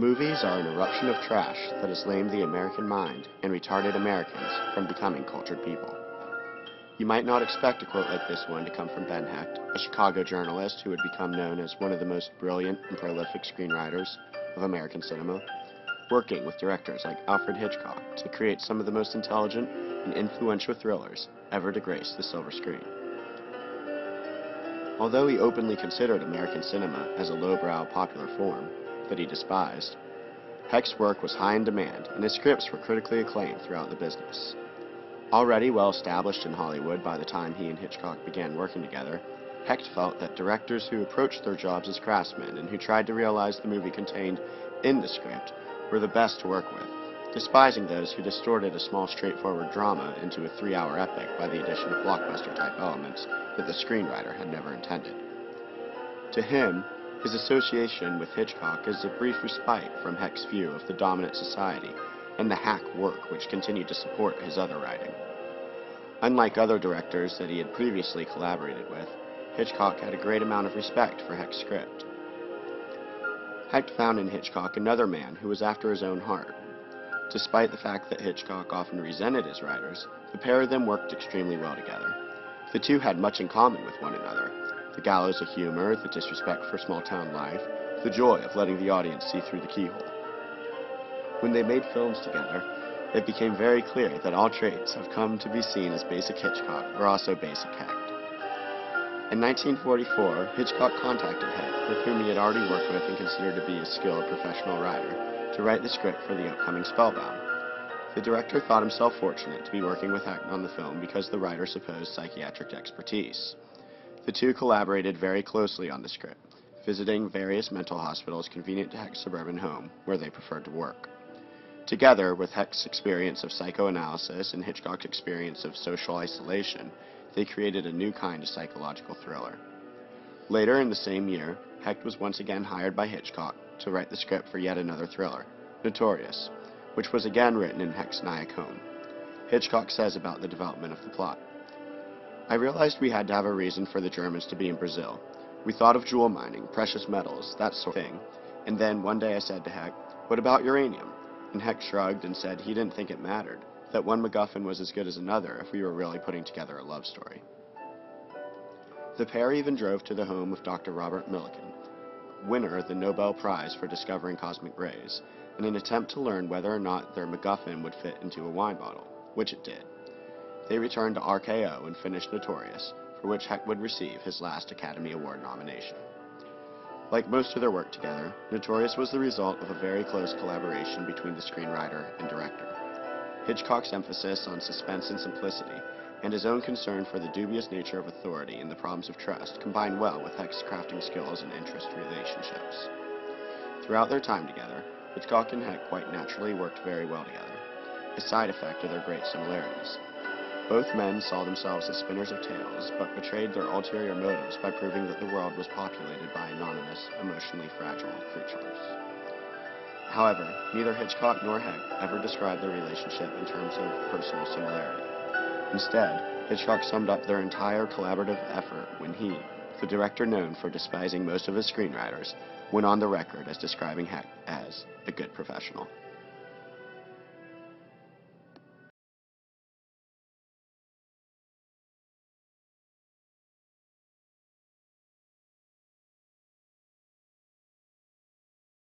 Movies are an eruption of trash that has lamed the American mind and retarded Americans from becoming cultured people. You might not expect a quote like this one to come from Ben Hecht, a Chicago journalist who would become known as one of the most brilliant and prolific screenwriters of American cinema, working with directors like Alfred Hitchcock to create some of the most intelligent and influential thrillers ever to grace the silver screen. Although he openly considered American cinema as a lowbrow popular form that he despised, Hecht's work was high in demand and his scripts were critically acclaimed throughout the business. Already well established in Hollywood by the time he and Hitchcock began working together, Hecht felt that directors who approached their jobs as craftsmen and who tried to realize the movie contained in the script were the best to work with, despising those who distorted a small straightforward drama into a 3-hour epic by the addition of blockbuster-type elements that the screenwriter had never intended. To him, his association with Hitchcock is a brief respite from Hecht's view of the dominant society and the hack work which continued to support his other writing. Unlike other directors that he had previously collaborated with, Hitchcock had a great amount of respect for Hecht's script. Hecht found in Hitchcock another man who was after his own heart. Despite the fact that Hitchcock often resented his writers, the pair of them worked extremely well together. The two had much in common with one another: the gallows of humor, the disrespect for small-town life, the joy of letting the audience see through the keyhole. When they made films together, it became very clear that all traits have come to be seen as basic Hitchcock were also basic Hecht. In 1944, Hitchcock contacted Hecht, with whom he had already worked with and considered to be a skilled professional writer, to write the script for the upcoming Spellbound. The director thought himself fortunate to be working with Hecht on the film because the writer supposed psychiatric expertise. The two collaborated very closely on the script, visiting various mental hospitals convenient to Hecht's suburban home, where they preferred to work. Together, with Hecht's experience of psychoanalysis and Hitchcock's experience of social isolation, they created a new kind of psychological thriller. Later in the same year, Hecht was once again hired by Hitchcock to write the script for yet another thriller, Notorious, which was again written in Hecht's Nyack home. Hitchcock says about the development of the plot: "I realized we had to have a reason for the Germans to be in Brazil. We thought of jewel mining, precious metals, that sort of thing. And then one day I said to Hecht, 'What about uranium?' And Hecht shrugged and said he didn't think it mattered, that one MacGuffin was as good as another if we were really putting together a love story." The pair even drove to the home of Dr. Robert Millikan, winner of the Nobel Prize for discovering cosmic rays, in an attempt to learn whether or not their MacGuffin would fit into a wine bottle, which it did. They returned to RKO and finished Notorious, for which Hecht would receive his last Academy Award nomination. Like most of their work together, Notorious was the result of a very close collaboration between the screenwriter and director. Hitchcock's emphasis on suspense and simplicity, and his own concern for the dubious nature of authority and the problems of trust, combined well with Hecht's crafting skills and interest relationships. Throughout their time together, Hitchcock and Hecht quite naturally worked very well together, a side effect of their great similarities. Both men saw themselves as spinners of tales, but betrayed their ulterior motives by proving that the world was populated by anonymous, emotionally fragile creatures. However, neither Hitchcock nor Hecht ever described their relationship in terms of personal similarity. Instead, Hitchcock summed up their entire collaborative effort when he, the director known for despising most of his screenwriters, went on the record as describing Hecht as a good professional.